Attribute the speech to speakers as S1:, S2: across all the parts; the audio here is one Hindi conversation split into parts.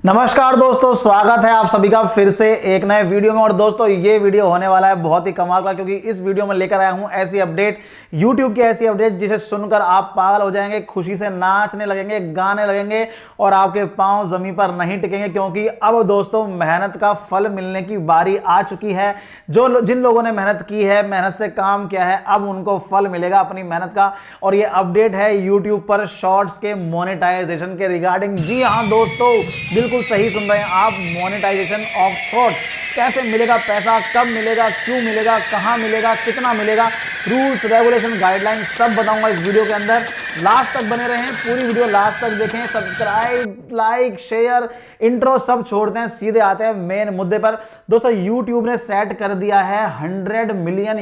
S1: नमस्कार दोस्तों, स्वागत है आप सभी का फिर से एक नए वीडियो में। और दोस्तों ये वीडियो होने वाला है बहुत ही कमाल का, क्योंकि इस वीडियो में लेकर आया हूं ऐसी अपडेट, YouTube की ऐसी अपडेट जिसे सुनकर आप पागल हो जाएंगे, खुशी से नाचने लगेंगे, गाने लगेंगे और आपके पांव जमीन पर नहीं टिकेंगे। क्योंकि अब दोस्तों मेहनत का फल मिलने की बारी आ चुकी है। जिन लोगों ने मेहनत की है, मेहनत से काम किया है, अब उनको फल मिलेगा अपनी मेहनत का। और ये अपडेट है YouTube पर शॉर्ट्स के मोनेटाइजेशन के रिगार्डिंग। जी हाँ दोस्तों, बिल्कुल सही सुन रहे हैं आप, मोनेटाइजेशन ऑफ शॉर्ट्स। कैसे मिलेगा पैसा, कब मिलेगा, क्यों मिलेगा, कहां मिलेगा, कितना मिलेगा, रूल्स रेगुलेशन गाइडलाइन सब बताऊंगा इस वीडियो के अंदर। लास्ट तक बने रहें, पूरी वीडियो लास्ट तक देखें। सब्सक्राइब, लाइक, शेयर, इंट्रो सब छोड़ते हैं, सीधे आते हैं मेन मुद्दे पर। दोस्तों YouTube ने सेट कर दिया है $100 मिलियन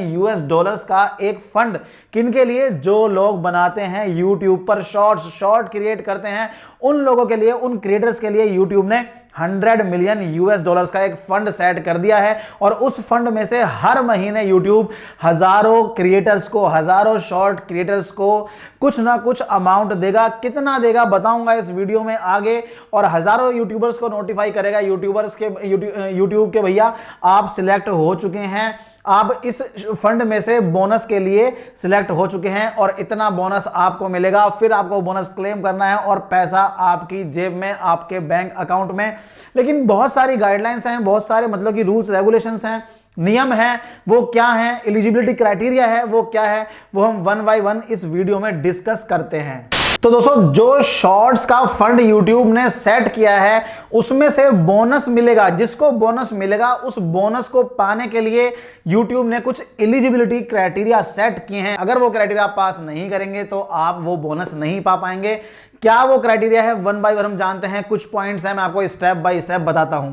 S1: का एक फंड। किनके लिए? जो लोग बनाते हैं YouTube पर शॉर्ट क्रिएट करते हैं, उन लोगों के लिए, उन क्रिएटर्स के लिए YouTube ने $100 मिलियन का एक फंड सेट कर दिया है। और उस फंड में से हर महीने YouTube हजारों क्रिएटर्स को, हजारों शॉर्ट क्रिएटर्स को कुछ ना कुछ अमाउंट देगा। कितना देगा बताऊंगा इस वीडियो में आगे। और हजारों यूट्यूबर्स को नोटिफाई करेगा। यूट्यूब के भैया आप सिलेक्ट हो चुके हैं, आप इस फंड में से बोनस के लिए सिलेक्ट हो चुके हैं और इतना बोनस आपको मिलेगा। फिर आपको बोनस क्लेम करना है और पैसा आपकी जेब में, आपके बैंक अकाउंट में। लेकिन बहुत सारी गाइडलाइंस हैं, बहुत सारे मतलब कि रूल्स रेगुलेशंस हैं, नियम है। वो क्या है, एलिजिबिलिटी क्राइटेरिया है, वो क्या है, वो हम वन बाय वन इस वीडियो में डिस्कस करते हैं। तो दोस्तों जो शॉर्ट्स का फंड YouTube ने सेट किया है, उसमें से बोनस मिलेगा। जिसको बोनस मिलेगा, उस बोनस को पाने के लिए YouTube ने कुछ एलिजिबिलिटी क्राइटेरिया सेट किए हैं। अगर वो क्राइटेरिया पास नहीं करेंगे तो आप वो बोनस नहीं पा पाएंगे। क्या वो क्राइटेरिया है, वन बाय वन हम जानते हैं। कुछ पॉइंट्स हैं, मैं आपको स्टेप बाय स्टेप बताता हूं।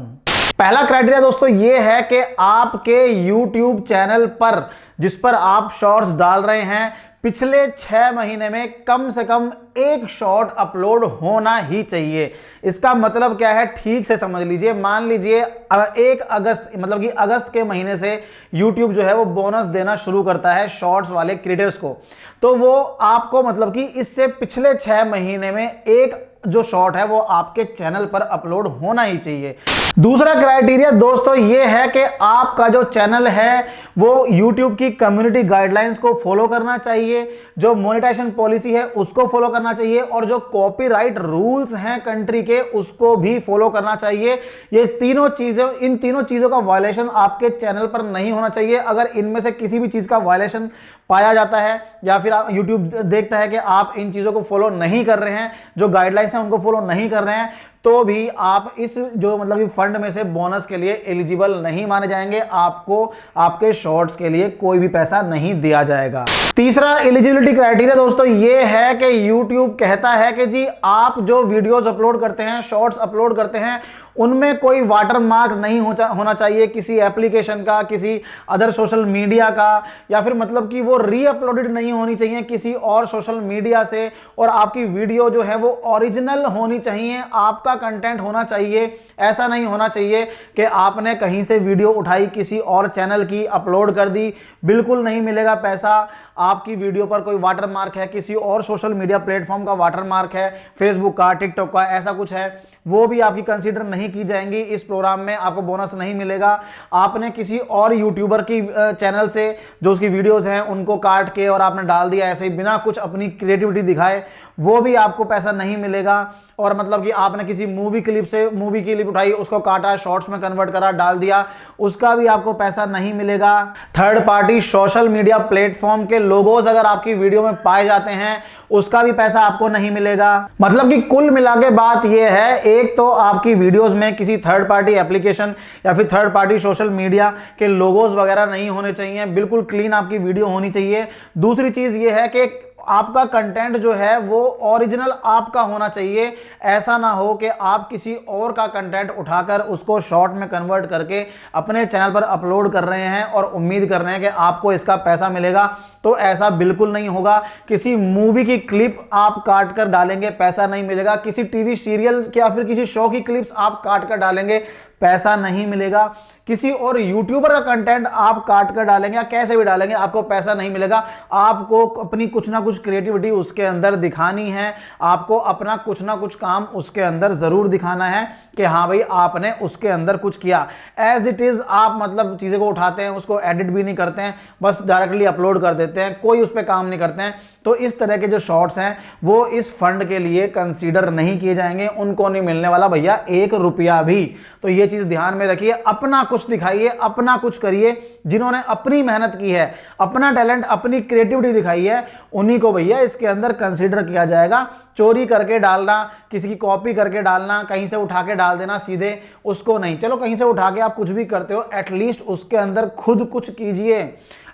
S1: पहला क्राइटेरिया दोस्तों ये है कि आपके YouTube चैनल पर, जिस पर आप शॉर्ट्स डाल रहे हैं, पिछले 6 महीने में कम से कम एक शॉर्ट अपलोड होना ही चाहिए। इसका मतलब क्या है, ठीक से समझ लीजिए। मान लीजिए 1 अगस्त, मतलब कि अगस्त के महीने से YouTube जो है वो बोनस देना शुरू करता है शॉर्ट्स वाले क्रिएटर्स को। तो वो आपको मतलब कि इससे पिछले 6 महीने में एक जो शॉर्ट है वो आपके चैनल पर अपलोड होना ही चाहिए। दूसरा क्राइटेरिया दोस्तों ये है कि आपका जो चैनल है वो YouTube की कम्युनिटी गाइडलाइंस को फॉलो करना चाहिए, जो मोनेटाइजेशन पॉलिसी है उसको फॉलो करना चाहिए, और जो कॉपीराइट रूल्स हैं कंट्री के उसको भी फॉलो करना चाहिए। ये तीनों चीजें, इन तीनों चीजों का वायलेशन आपके चैनल पर नहीं होना चाहिए। अगर इनमें से किसी भी चीज का वायलेशन पाया जाता है या फिर आप YouTube देखता है कि आप इन चीजों को फॉलो नहीं कर रहे हैं, जो गाइडलाइंस हैं उनको फॉलो नहीं कर रहे हैं, तो भी आप इस जो मतलब कि फंड में से बोनस के लिए एलिजिबल नहीं माने जाएंगे। आपको आपके शॉर्ट्स के लिए कोई भी पैसा नहीं दिया जाएगा। तीसरा एलिजिबिलिटी क्राइटेरिया दोस्तों ये है कि YouTube कहता है कि जी आप जो वीडियोस अपलोड करते हैं, शॉर्ट्स अपलोड करते हैं, उनमें कोई वाटर मार्क नहीं होना चाहिए किसी एप्लीकेशन का, किसी अदर सोशल मीडिया का, या फिर मतलब कि वो रीअपलोडेड नहीं होनी चाहिए किसी और सोशल मीडिया से। और आपकी वीडियो जो है वो ओरिजिनल होनी चाहिए, आपका कंटेंट होना चाहिए। ऐसा नहीं होना चाहिए कि आपने कहीं से वीडियो उठाई, किसी और चैनल की अपलोड कर दी, बिल्कुल नहीं मिलेगा पैसा। आपकी वीडियो पर कोई वाटर मार्क है, किसी और सोशल मीडिया प्लेटफॉर्म का वाटर मार्क है, फेसबुक का, टिकटॉक का, ऐसा कुछ है, वो भी आपकी कंसीडर नहीं की जाएंगी। इस प्रोग्राम में आपको बोनस नहीं मिलेगा। आपने किसी और यूट्यूबर की चैनल से जो उसकी वीडियोस हैं उनको काट के और आपने डाल दिया ऐसे ही बिना कुछ अपनी क्रिएटिविटी दिखाए, वो भी आपको पैसा नहीं मिलेगा। और मतलब कि आपने किसी मूवी क्लिप उठाई, उसको काटा, शॉर्ट्स में कन्वर्ट करा, डाल दिया, उसका भी आपको पैसा नहीं मिलेगा। Third party social media platform के लोगोस अगर आपकी वीडियो में पाए जाते हैं, उसका भी पैसा आपको नहीं मिलेगा। मतलब कि कुल मिला के बात यह है, एक तो आपकी वीडियोस में किसी थर्ड पार्टी एप्लीकेशन या फिर थर्ड पार्टी सोशल मीडिया के लोगोस वगैरह नहीं होने चाहिए, बिल्कुल क्लीन आपकी वीडियो होनी चाहिए। दूसरी चीज यह है कि आपका कंटेंट जो है वो ओरिजिनल आपका होना चाहिए। ऐसा ना हो कि आप किसी और का कंटेंट उठाकर उसको शॉर्ट में कन्वर्ट करके अपने चैनल पर अपलोड कर रहे हैं और उम्मीद कर रहे हैं कि आपको इसका पैसा मिलेगा। तो ऐसा बिल्कुल नहीं होगा। किसी मूवी की क्लिप आप काट कर डालेंगे, पैसा नहीं मिलेगा। किसी टीवी सीरियल या फिर किसी शो की क्लिप्स आप काट कर डालेंगे, पैसा नहीं मिलेगा। किसी और यूट्यूबर का कंटेंट आप काट कर डालेंगे या कैसे भी डालेंगे, आपको पैसा नहीं मिलेगा। आपको अपनी कुछ ना कुछ क्रिएटिविटी उसके अंदर दिखानी है, आपको अपना कुछ ना कुछ काम उसके अंदर जरूर दिखाना है कि हाँ भाई आपने उसके अंदर कुछ किया। एज इट इज आप मतलब चीजें को उठाते हैं, उसको एडिट भी नहीं करते हैं, बस डायरेक्टली अपलोड कर देते हैं, कोई उस पर काम नहीं करते हैं। तो इस तरह के जो शॉर्ट्स हैं वो इस फंड के लिए कंसीडर नहीं किए जाएंगे, उनको नहीं मिलने वाला भैया 1 रुपया भी। तो ये चीज ध्यान में रखिए, अपना कुछ दिखाइए, अपना कुछ करिए। जिन्होंने अपनी मेहनत की है, अपना टैलेंट, अपनी क्रिएटिविटी दिखाई है, उन्हीं को भैया इसके अंदर कंसीडर किया जाएगा। चोरी करके डालना, किसी की कॉपी करके डालना, कहीं से उठा के डाल देना सीधे, उसको नहीं। चलो कहीं से उठा के आप कुछ भी करते हो, एटलीस्ट उसके अंदर खुद कुछ कीजिए।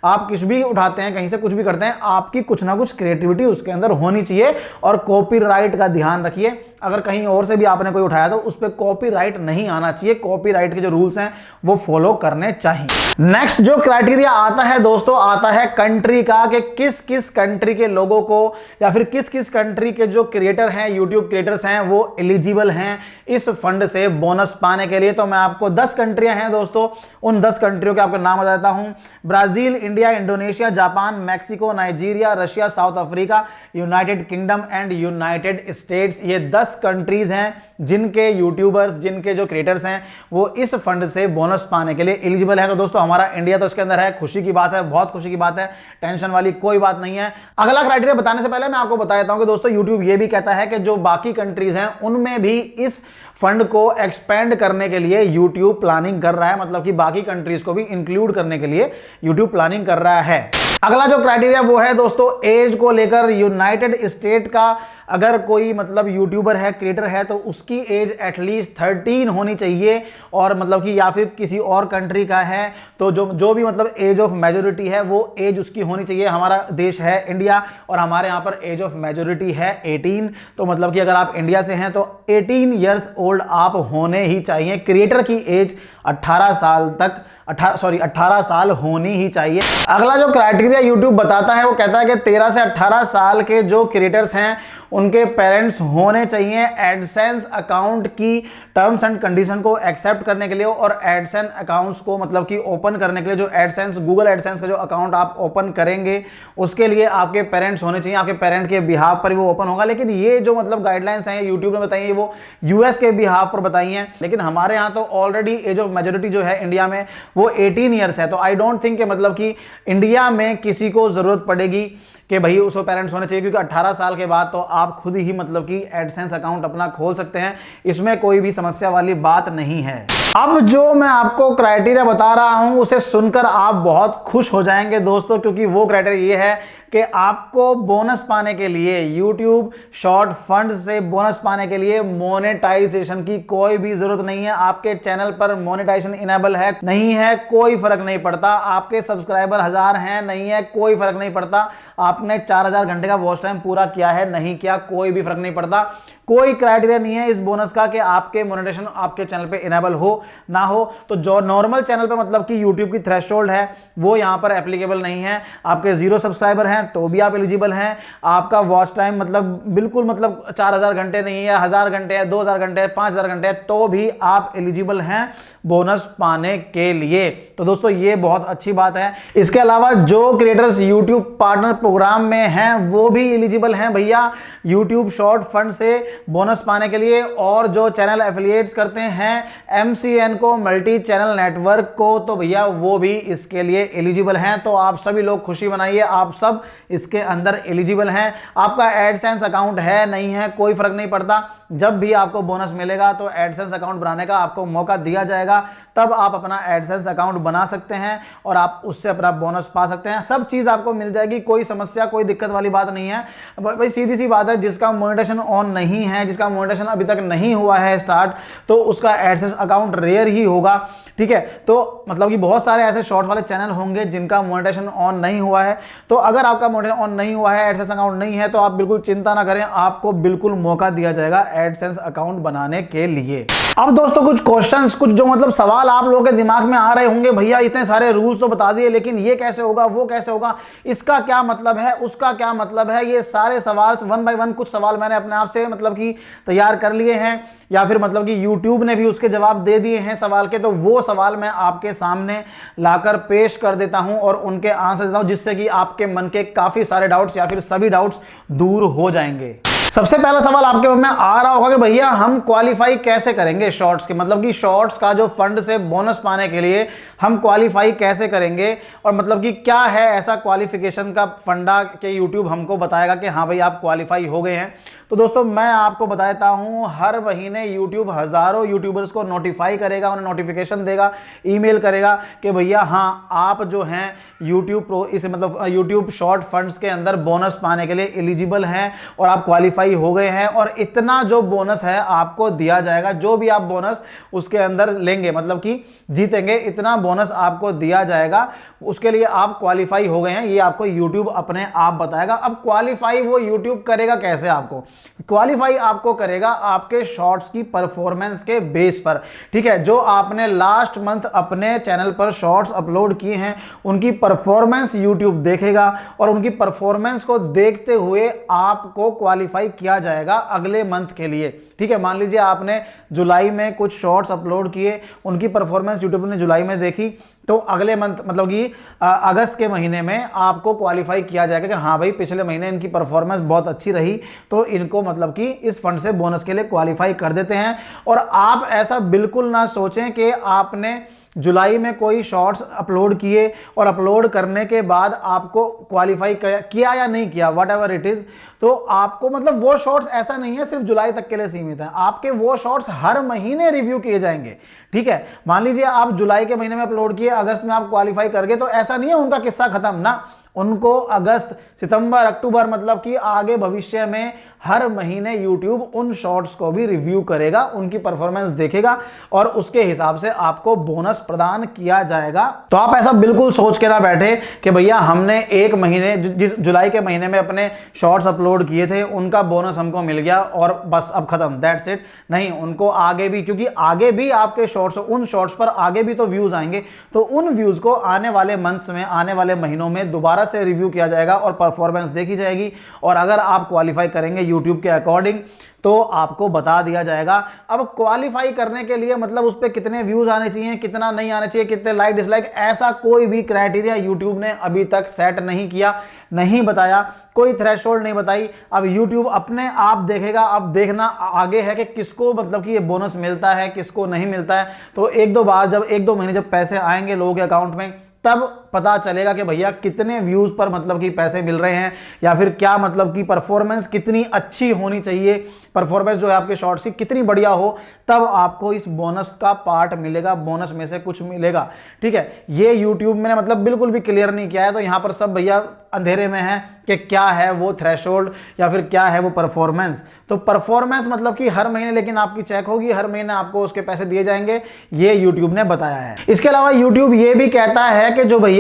S1: आप कुछ भी उठाते हैं, कहीं से कुछ भी करते हैं, आपकी कुछ ना कुछ क्रिएटिविटी उसके अंदर होनी चाहिए। और कॉपीराइट का ध्यान रखिए, अगर कहीं और से भी आपने कोई उठाया तो उस पर कॉपीराइट नहीं आना चाहिए। कॉपीराइट के जो रूल्स हैं वो फॉलो करने चाहिए। नेक्स्ट जो क्राइटेरिया आता है दोस्तों, आता है कंट्री का, कि किस किस कंट्री के लोगों को या फिर किस किस कंट्री के जो क्रिएटर हैं, यूट्यूब क्रिएटर्स हैं, वो एलिजिबल हैं इस फंड से बोनस पाने के लिए। तो मैं आपको 10 कंट्रियां हैं दोस्तों, उन 10 कंट्रियों के आपको नाम बता देता हूं। Brazil, India, Indonesia, Japan, Mexico, Nigeria, Russia, south Africa, United kingdom and United states. ये 10 कंट्रीज हैं जिनके यूट्यूबर्स, जिनके जो क्रिएटर्स हैं वो इस फंड से बोनस पाने के लिए एलिजिबल है। तो दोस्तों हमारा इंडिया तो इसके अंदर है, खुशी की बात है, बहुत खुशी की बात है, टेंशन वाली कोई बात नहीं है। अगला क्राइटेरिया बताने से पहले मैं आपको बता देता हूं कि दोस्तों यूट्यूब ये भी कहता है कि जो बाकी कंट्रीज हैं उनमें भी इस फंड को एक्सपेंड करने के लिए यूट्यूब प्लानिंग कर रहा है, मतलब कि बाकी कंट्रीज को भी इंक्लूड करने के लिए यूट्यूब प्लानिंग कर रहा है। अगला जो क्राइटेरिया वो है दोस्तों एज को लेकर। यूनाइटेड स्टेट का अगर कोई मतलब यूट्यूबर है, क्रिएटर है, तो उसकी एज एटलीस्ट 13 होनी चाहिए। और मतलब कि या फिर किसी और कंट्री का है तो जो भी मतलब एज ऑफ मेजोरिटी है वो एज उसकी होनी चाहिए। हमारा देश है इंडिया और हमारे यहाँ पर एज ऑफ मेजोरिटी है 18। तो मतलब कि अगर आप इंडिया से हैं तो 18 ईयर्स ओल्ड आप होने ही चाहिए। क्रिएटर की एज 18 साल तक 18 साल होनी ही चाहिए। अगला जो क्राइटेरिया यूट्यूब बताता है वो कहता है कि 13 से 18 साल के जो क्रिएटर्स हैं उनके पेरेंट्स होने चाहिए एडसेंस अकाउंट की टर्म्स एंड कंडीशन को एक्सेप्ट करने के लिए। और एडसेंस अकाउंट्स को मतलब कि ओपन करने के लिए, जो एडसेंस गूगल एडसेंस का जो अकाउंट आप ओपन करेंगे उसके लिए आपके पेरेंट्स होने चाहिए। आपके पेरेंट के बिहाफ पर वो ओपन होगा। लेकिन ये जो मतलब गाइडलाइंस हैं यूट्यूब ने बताई है वो यूएस के बिहाफ पर बताई हैं, लेकिन हमारे यहाँ तो ऑलरेडी एज ऑफ मेजोरिटी जो है इंडिया में वो 18 ईयर्स है। तो आई डोंट थिंक मतलब कि इंडिया में किसी को जरूरत पड़ेगी कि भाई उसको पेरेंट्स होने चाहिए, क्योंकि 18 साल के बाद तो आप खुद ही मतलब कि एडसेंस अकाउंट अपना खोल सकते हैं, इसमें कोई भी समस्या वाली बात नहीं है। अब जो मैं आपको क्राइटेरिया बता रहा हूं उसे सुनकर आप बहुत खुश हो जाएंगे दोस्तों, क्योंकि वो क्राइटेरिया ये है कि आपको बोनस पाने के लिए, यूट्यूब शॉर्ट फंड से बोनस पाने के लिए मोनेटाइजेशन की कोई भी जरूरत नहीं है। आपके चैनल पर मोनेटाइजेशन इनेबल है नहीं है कोई फर्क नहीं पड़ता, आपके सब्सक्राइबर 1000 हैं नहीं है कोई फर्क नहीं पड़ता, आपने 4000 घंटे का वॉच टाइम पूरा किया है नहीं किया कोई भी फर्क नहीं पड़ता। कोई क्राइटेरिया नहीं है इस बोनस का कि आपके मोनेटाइजेशन आपके चैनल पे इनेबल हो ना हो। तो जो नॉर्मल चैनल पे मतलब कि यूट्यूब की थ्रेशोल्ड है वो यहां पर एप्लीकेबल नहीं है। आपके 0 सब्सक्राइबर हैं तो भी आप एलिजिबल हैं। आपका वॉच टाइम मतलब बिल्कुल मतलब 4000 घंटे नहीं है, 1000 घंटे है, 2000 घंटे है, 5000 घंटे है, तो भी आप एलिजिबल हैं बोनस पाने के लिए। तो दोस्तों ये बहुत अच्छी बात है। इसके अलावा जो क्रिएटर्स यूट्यूब पार्टनर प्रोग्राम में हैं वो भी एलिजिबल हैं भैया यूट्यूब शॉर्ट फंड से बोनस पाने के लिए। और जो चैनल एफिलिएट्स करते हैं MCN को, मल्टी चैनल नेटवर्क को, तो भैया वो भी इसके लिए एलिजिबल हैं। तो आप सभी लोग खुशी मनाइए, आप सब इसके अंदर एलिजिबल हैं। आपका एडसेंस अकाउंट है नहीं है कोई फर्क नहीं पड़ता, जब भी आपको बोनस मिलेगा तो एडसेंस अकाउंट बनाने का आपको मौका दिया जाएगा, तब आप अपना एडसेंस अकाउंट बना सकते हैं और आप उससे अपना बोनस पा सकते हैं। सब चीज आपको मिल जाएगी, कोई समस्या कोई दिक्कत वाली बात नहीं है भाई। सीधी सी बात है, जिसका मोनेटाइजेशन ऑन नहीं है, जिसका मोनेटाइजेशन अभी तक नहीं हुआ है स्टार्ट, तो उसका एडसेंस अकाउंट रेयर ही होगा। ठीक है, तो मतलब कि बहुत सारे ऐसे शॉर्ट वाले चैनल होंगे जिनका मोनेटाइजेशन ऑन नहीं हुआ है। तो अगर आपका मोनेटाइजेशन ऑन नहीं हुआ है, एडसेंस अकाउंट नहीं है, तो आप बिल्कुल चिंता ना करें, आपको बिल्कुल मौका दिया जाएगा एडसेंस अकाउंट बनाने के लिए। अब दोस्तों कुछ क्वेश्चंस, कुछ जो मतलब सवाल आप लोगों के दिमाग में आ रहे होंगे, भैया इतने सारे रूल्स तो बता दिए लेकिन ये कैसे होगा, वो कैसे होगा, इसका क्या मतलब है, उसका क्या मतलब है। ये सारे सवाल 1 बाय 1 कुछ सवाल मैंने अपने आप से मतलब कि तैयार कर लिए हैं, या फिर मतलब कि YouTube ने भी उसके जवाब दे दिए दिए हैं सवाल के, तो वो सवाल मैं आपके सामने लाकर पेश कर देता हूं और उनके आंसर देता हूं, जिससे कि आपके मन के काफी सारे डाउट्स या फिर सभी डाउट्स दूर हो जाएंगे। सबसे पहला सवाल आपके मन में आ रहा होगा कि भैया हम क्वालिफाई कैसे करेंगे शॉर्ट्स के, मतलब कि शॉर्ट्स का जो फंड से बोनस पाने के लिए हम क्वालिफाई कैसे करेंगे, और मतलब कि क्या है ऐसा क्वालिफिकेशन का फंडा के यूट्यूब हमको बताएगा कि हाँ भाई आप क्वालिफाई हो गए हैं। तो दोस्तों मैं आपको बता देता हूं, हर महीने यूट्यूब हजारों यूट्यूबर्स को नोटिफाई करेगा, उन्हें नोटिफिकेशन देगा, ईमेल करेगा कि भैया हाँ आप जो हैं यूट्यूब प्रो इसे मतलब यूट्यूब शॉर्ट फंड्स के अंदर बोनस पाने के लिए एलिजिबल हैं और आप क्वालिफाई हो गए हैं, और इतना जो बोनस है आपको दिया जाएगा, जो भी आप बोनस उसके अंदर लेंगे मतलब कि जीतेंगे, इतना बोनस आपको दिया जाएगा, उसके लिए आप क्वालिफाई हो गए हैं, ये आपको यूट्यूब अपने आप बताएगा। अब क्वालिफाई वो यूट्यूब करेगा कैसे, आपको क्वालिफाई आपको करेगा आपके शॉर्ट्स की परफॉर्मेंस के बेस पर, ठीक है। जो आपने लास्ट मंथ अपने चैनल पर शॉर्ट्स अपलोड किए हैं उनकी परफॉर्मेंस यूट्यूब देखेगा, और उनकी परफॉर्मेंस को देखते हुए आपको क्वालिफाई किया जाएगा अगले मंथ के लिए, ठीक है। मान लीजिए आपने जुलाई में कुछ शॉर्ट्स अपलोड किए, उनकी परफॉर्मेंस यूट्यूब ने जुलाई में देखी, तो अगले मंथ मतलब कि अगस्त के महीने में आपको क्वालिफाई किया जाएगा कि हाँ भाई पिछले महीने इनकी परफॉर्मेंस बहुत अच्छी रही, तो इनको मतलब कि इस फंड से बोनस के लिए क्वालिफाई कर देते हैं। और आप ऐसा बिल्कुल ना सोचें कि आपने जुलाई में कोई शॉर्ट्स अपलोड किए और अपलोड करने के बाद आपको क्वालिफाई किया या नहीं किया, वट एवर इट इज, तो आपको मतलब वो शॉर्ट्स ऐसा नहीं है सिर्फ जुलाई तक के लिए सीमित है, आपके वो शॉर्ट्स हर महीने रिव्यू किए जाएंगे, ठीक है। मान लीजिए आप जुलाई के महीने में अपलोड किए, अगस्त में आप क्वालिफाई कर गए, तो ऐसा नहीं है उनका किस्सा खत्म ना, उनको अगस्त सितंबर अक्टूबर मतलब कि आगे भविष्य में हर महीने YouTube उन शॉर्ट्स को भी रिव्यू करेगा, उनकी परफॉर्मेंस देखेगा और उसके हिसाब से आपको बोनस प्रदान किया जाएगा। तो आप ऐसा बिल्कुल सोच के ना बैठे कि भैया हमने एक महीने जिस जुलाई के महीने में अपने शॉर्ट्स अपलोड किए थे उनका बोनस हमको मिल गया और बस अब खत्म, दैट्स इट। नहीं, उनको आगे भी, क्योंकि आगे भी आपके शॉर्ट्स, उन शॉर्ट्स पर आगे भी तो व्यूज आएंगे, तो उन व्यूज को आने वाले मंथ्स में, आने वाले महीनों में दोबारा से रिव्यू किया जाएगा और परफॉर्मेंस देखी जाएगी, और अगर आप क्वालिफाई करेंगे यूट्यूब के अकॉर्डिंग तो आपको बता दिया जाएगा। अब क्वालिफाई करने के लिए मतलब उस पर कितने व्यूज आने चाहिए, कितना नहीं आने चाहिए, कितने लाइक डिसलाइक, ऐसा कोई भी क्राइटेरिया यूट्यूब ने अभी तक सेट नहीं किया, नहीं बताया, कोई थ्रेशोल्ड नहीं बताई। अब यूट्यूब अपने आप देखेगा। अब देखना आगे है कि किसको मतलब कि ये बोनस मिलता है, किसको नहीं मिलता है। तो एक दो बार, जब एक दो महीने जब पैसे आएंगे लोगों के अकाउंट में, तब पता चलेगा कि भैया कितने व्यूज पर मतलब कि पैसे मिल रहे हैं, या फिर क्या मतलब कि परफॉर्मेंस कितनी अच्छी होनी चाहिए, परफॉर्मेंस जो है आपके शॉर्ट्स की कितनी बढ़िया हो, तब आपको इस बोनस का पार्ट मिलेगा, बोनस में से कुछ मिलेगा, ठीक है। ये यूट्यूब में मतलब बिल्कुल भी क्लियर नहीं किया है, तो यहां पर सब भैया अंधेरे में है कि क्या है वो थ्रेशोल्ड या फिर क्या है वो परफॉर्मेंस। तो परफॉर्मेंस मतलब कि हर महीने लेकिन आपकी चेक होगी, हर महीने आपको उसके पैसे दिए जाएंगे, ये यूट्यूब ने बताया है। इसके अलावा यूट्यूब ये भी कहता है कि जो भैया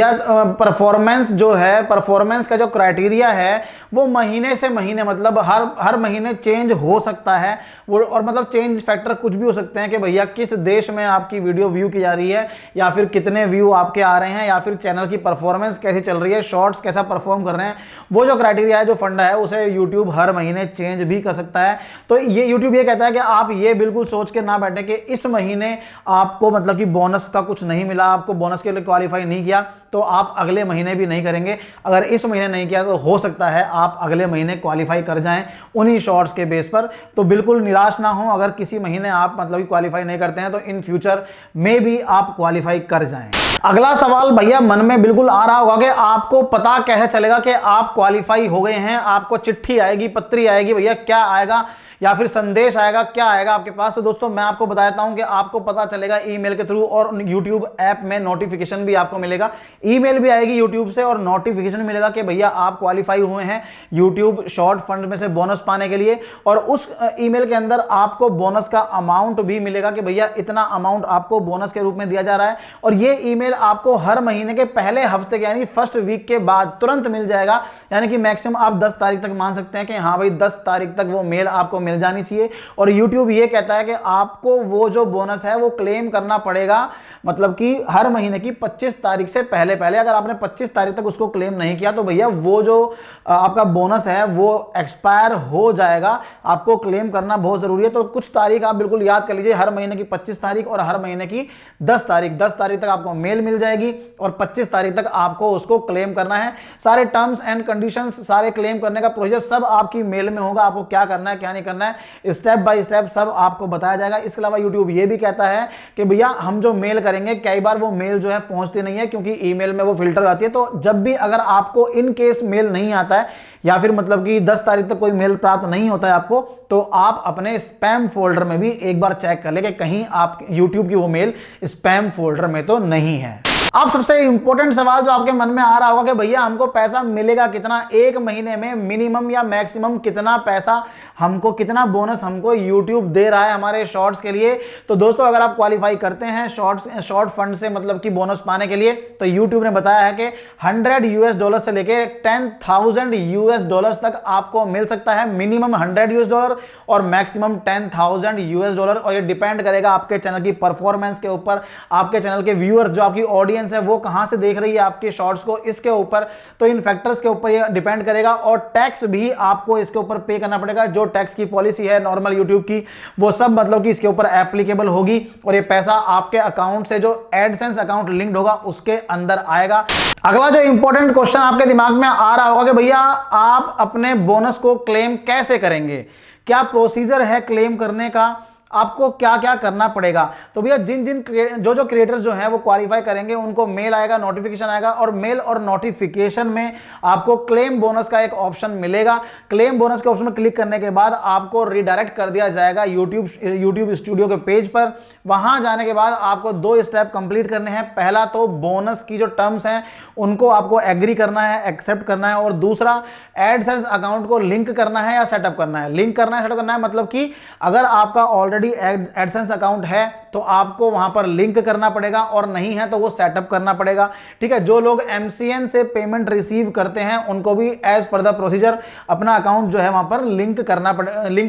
S1: परफॉर्मेंस जो है, परफॉर्मेंस का जो क्राइटेरिया है वो महीने से महीने मतलब हर महीने चेंज हो सकता है वो, और मतलब चेंज फैक्टर कुछ भी हो सकते हैं कि भैया किस देश में आपकी वीडियो व्यू की जा रही है, या फिर कितने व्यू आपके आ रहे हैं, या फिर चैनल की परफॉर्मेंस कैसी चल रही है, शॉर्ट्स कैसा परफॉर्म कर रहे हैं। वो जो क्राइटेरिया है, जो फंडा है, उसे यूट्यूब हर महीने चेंज भी कर सकता है। तो ये यूट्यूब ये कहता है कि आप ये बिल्कुल सोच के ना बैठे कि इस महीने आपको मतलब कि बोनस का कुछ नहीं मिला, आपको बोनस के लिए क्वालिफाई नहीं किया तो आप अगले महीने भी नहीं करेंगे। अगर इस महीने नहीं किया तो हो सकता है आप अगले महीने क्वालिफाई कर जाएं उन्हीं शॉर्ट्स के बेस पर। तो बिल्कुल निराश ना हो, अगर किसी महीने आप मतलब क्वालिफाई नहीं करते हैं तो इन फ्यूचर में भी आप क्वालिफाई कर जाएं। अगला सवाल भैया मन में बिल्कुल आ रहा होगा कि आपको पता कैसे चलेगा कि आप क्वालिफाई हो गए हैं, आपको चिट्ठी आएगी, पत्री आएगी, भैया क्या आएगा, या फिर संदेश आएगा, क्या आएगा आपके पास। तो दोस्तों मैं आपको बता देता हूं कि आपको पता चलेगा ईमेल के थ्रू, और YouTube ऐप में नोटिफिकेशन भी आपको मिलेगा, ईमेल भी आएगी YouTube से और नोटिफिकेशन मिलेगा कि भैया आप क्वालिफाई हुए हैं YouTube शॉर्ट फंड में से बोनस पाने के लिए। और उस ईमेल के अंदर आपको बोनस का अमाउंट भी मिलेगा कि भैया इतना अमाउंट आपको बोनस के रूप में दिया जा रहा है। और ये ईमेल आपको हर महीने के पहले हफ्ते के यानी फर्स्ट वीक के बाद तुरंत मिल जाएगा, यानी कि मैक्सिमम आप 10 तारीख तक मान सकते हैं कि हाँ भाई 10 तारीख तक वो मेल आपको मिल जानी चाहिए। और यूट्यूब ये कहता है कि आपको वो जो बोनस है वो क्लेम करना पड़ेगा, मतलब कि हर महीने की 25 तारीख से पहले पहले। अगर आपने 25 तारीख तक उसको क्लेम नहीं किया तो भैया वो जो आपका बोनस है वो एक्सपायर हो जाएगा। आपको क्लेम करना बहुत जरूरी है। तो कुछ तारीख आप बिल्कुल याद कर लीजिए, हर महीने की 25 तारीख और हर महीने की 10 तारीख। 10 तारीख तक आपको मेल मिल जाएगी और 25 तारीख तक आपको उसको क्लेम करना है। सारे टर्म्स एंड कंडीशंस, सारे क्लेम करने का प्रोसीजर सब आपकी मेल में होगा। आपको क्या करना है क्या नहीं करना है, स्टेप बाय स्टेप सब आपको बताया जाएगा। इसके अलावा यूट्यूब ये भी कहता है कि भैया हम जो मेल करेंगे, कई बार वो मेल जो है पहुंचती नहीं है क्योंकि ईमेल में वो फिल्टर आती है। तो जब भी अगर आपको इन केस मेल नहीं आता है या फिर मतलब कि 10 तारीख तक कोई मेल प्राप्त नहीं होता है आपको, तो आप अपने स्पैम फोल्डर में भी एक बार चेक कर ले कि कहीं आप यूट्यूब की वो मेल स्पैम फोल्डर में तो नहीं है। अब सबसे इंपॉर्टेंट सवाल जो आपके मन में आ रहा होगा कि भैया हमको पैसा मिलेगा कितना, एक महीने में मिनिमम या मैक्सिमम कितना पैसा हमको, कितना बोनस हमको यूट्यूब दे रहा है हमारे शॉर्ट्स के लिए। तो दोस्तों अगर आप क्वालिफाई करते हैं शॉर्ट फंड से मतलब कि बोनस पाने के लिए, तो यूट्यूब ने बताया है कि $100 से लेके $10,000 तक आपको मिल सकता है। मिनिमम $100 और मैक्सिमम $10,000। और ये डिपेंड करेगा आपके चैनल की परफॉर्मेंस के ऊपर, आपके चैनल के व्यूअर्स, जो आपकी ऑडियंस है वो कहां से देख रही है आपके शॉर्ट्स को, इसके ऊपर। तो इन फैक्टर्स के ऊपर ये डिपेंड करेगा। और टैक्स भी आपको इसके ऊपर पे करना पड़ेगा। जो टैक्स की पॉलिसी है नॉर्मल यूट्यूब की, वो सब मतलब कि इसके ऊपर एप्लीकेबल होगी और ये पैसा आपके अकाउंट से, जो एडसेंस अकाउंट लिंक्ड होगा, उसके अंदर आएगा। अगला जो इंपॉर्टेंट क्वेश्चन आपके दिमाग में आ रहा होगा कि भैया आप अपने बोनस को क्लेम कैसे करेंगे, क्या प्रोसीजर है क्लेम करने का, आपको क्या क्या करना पड़ेगा। तो भैया जो क्रिएटर्स जो हैं वो क्वालिफाई करेंगे, उनको मेल आएगा, नोटिफिकेशन आएगा, और मेल और नोटिफिकेशन में आपको क्लेम बोनस का एक ऑप्शन मिलेगा। क्लेम बोनस के ऑप्शन में क्लिक करने के बाद आपको रिडायरेक्ट कर दिया जाएगा यूट्यूब स्टूडियो के पेज पर। वहां जाने के बाद आपको 2 स्टेप कंप्लीट करने हैं। पहला तो बोनस की जो टर्म्स हैं उनको आपको एग्री करना है, एक्सेप्ट करना है, और दूसरा एडसेंस अकाउंट को लिंक करना है या सेटअप करना है। लिंक करना है, सेटअप करना है मतलब कि अगर आपका ऑलरेडी एडसेंस अकाउंट है तो आपको वहां पर लिंक करना पड़ेगा, और नहीं है तो वो सेटअप करना पड़ेगा। ठीक है, जो लोग MCN से पेमेंट रिसीव करते हैं उनको भी एज पर द प्रोसीजर अपना अकाउंट जो है वहां पर लिंक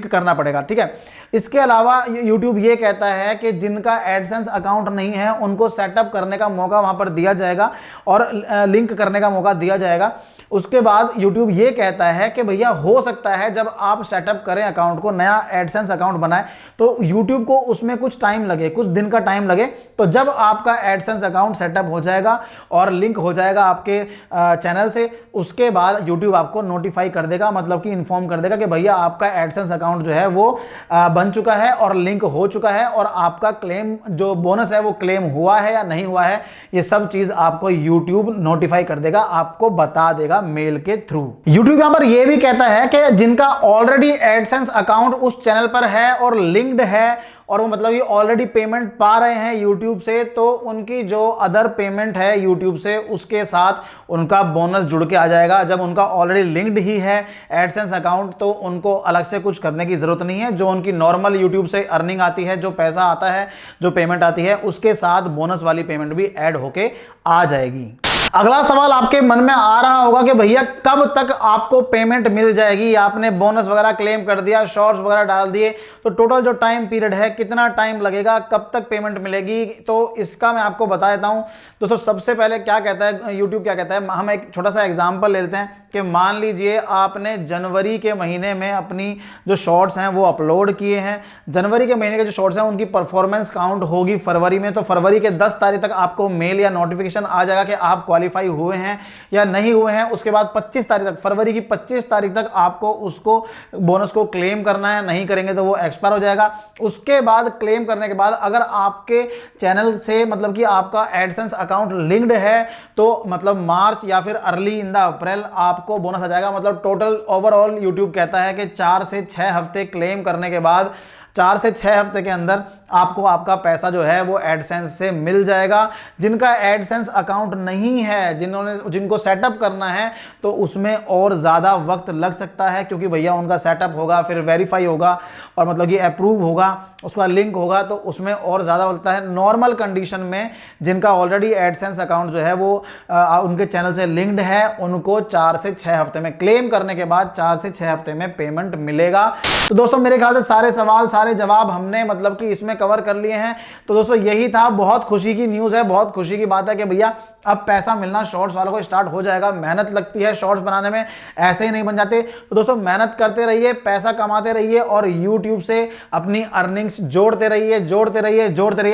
S1: करना पड़ेगा। ठीक है, इसके अलावा यूट्यूब ये कहता है कि जिनका एडसेंस अकाउंट नहीं है उनको सेटअप करने का मौका वहां पर दिया जाएगा और लिंक करने का मौका दिया जाएगा। उसके बाद यूट्यूब ये कहता है कि भैया हो सकता है जब आप सेटअप करें अकाउंट को, नया एडसेंस अकाउंट बनाएं, तो यूट्यूब को उसमें कुछ टाइम लगे, कुछ दिन का टाइम लगे। तो जब आपका एडसेंस अकाउंट सेटअप हो जाएगा और लिंक हो जाएगा आपके चैनल से, उसके बाद यूट्यूब आपको नोटिफाई कर देगा, मतलब कि इन्फॉर्म कर देगा कि भैया आपका एडसेंस अकाउंट जो है वो बन चुका है और लिंक हो चुका है, और आपका क्लेम जो बोनस है वो क्लेम हुआ है या नहीं हुआ है, ये सब चीज आपको यूट्यूब नोटिफाई कर देगा, आपको बता देगा मेल के थ्रू। यूट्यूब यहां पर यह भी कहता है कि जिनका ऑलरेडी एडसेंस अकाउंट उस चैनल पर है और लिंक्ड है, और वो मतलब ये ऑलरेडी पेमेंट पा रहे हैं यूट्यूब से, तो उनकी जो अदर पेमेंट है यूट्यूब से उसके साथ उनका बोनस जुड़ के आ जाएगा। जब उनका ऑलरेडी लिंक्ड ही है एडसेंस अकाउंट, तो उनको अलग से कुछ करने की जरूरत नहीं है। जो उनकी नॉर्मल यूट्यूब से अर्निंग आती है, जो पैसा आता है, जो पेमेंट आती है, उसके साथ बोनस वाली पेमेंट भी ऐड होके आ जाएगी। अगला सवाल आपके मन में आ रहा होगा कि भैया कब तक आपको पेमेंट मिल जाएगी। आपने बोनस वगैरह क्लेम कर दिया, शॉर्ट्स वगैरह डाल दिए, तो टोटल जो टाइम पीरियड है, कितना टाइम लगेगा, कब तक पेमेंट मिलेगी, तो इसका मैं आपको बता देता हूं। दोस्तों सबसे पहले क्या कहता है यूट्यूब, क्या कहता है, हम एक छोटा सा एग्जांपल ले लेते हैं कि मान लीजिए आपने जनवरी के महीने में अपनी जो शॉर्ट्स हैं वो अपलोड किए हैं। जनवरी के महीने के जो शॉर्ट्स हैं उनकी परफॉर्मेंस काउंट होगी फरवरी में, तो फरवरी के 10 तारीख तक आपको मेल या नोटिफिकेशन आ जाएगा कि आप क्वालिफाई हुए हैं या नहीं हुए हैं। उसके बाद 25 तारीख तक, फरवरी की 25 तारीख तक आपको उसको बोनस को क्लेम करना है, नहीं करेंगे तो वो एक्सपायर हो जाएगा। उसके बाद क्लेम करने के बाद अगर आपके चैनल से मतलब कि आपका एडसेंस अकाउंट लिंक्ड है, तो मतलब मार्च या फिर अर्ली इन द अप्रैल आपको बोनस आ जाएगा। मतलब टोटल ओवरऑल यूट्यूब कहता है कि 4 से 6 हफ्ते क्लेम करने के बाद 4 से 6 हफ्ते के अंदर आपको आपका पैसा जो है वो एडसेंस से मिल जाएगा। जिनका एडसेंस अकाउंट नहीं है, जिनको सेटअप करना है, तो उसमें और ज़्यादा वक्त लग सकता है, क्योंकि भैया उनका सेटअप होगा, फिर वेरीफाई होगा और मतलब कि अप्रूव होगा, उसका लिंक होगा, तो उसमें और ज़्यादा लगता है। नॉर्मल कंडीशन में जिनका ऑलरेडी एडसेंस अकाउंट जो है वो उनके चैनल से लिंक्ड है, उनको 4 से 6 हफ्ते में, क्लेम करने के बाद 4 से 6 हफ्ते में पेमेंट मिलेगा। तो दोस्तों मेरे ख्याल से सारे सवाल, सारे जवाब हमने मतलब कि इसमें कवर कर लिए हैं। तो दोस्तों यही था, बहुत खुशी की न्यूज़ है, बहुत खुशी की बात है कि भैया अब पैसा मिलना शॉर्ट्स वालों को स्टार्ट हो जाएगा। मेहनत लगती है शॉर्ट्स बनाने में, ऐसे ही नहीं बन जाते। तो दोस्तों मेहनत करते रहिए, पैसा कमाते रहिए और यूट्यूब से अपनी अर्निंग्स जोड़ते रहिए,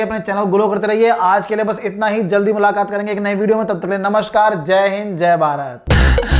S1: अपने चैनल ग्रो करते रहिए। आज के लिए बस इतना ही, जल्दी मुलाकात करेंगे एक नई वीडियो में, तब तक के लिए नमस्कार, जय हिंद, जय भारत।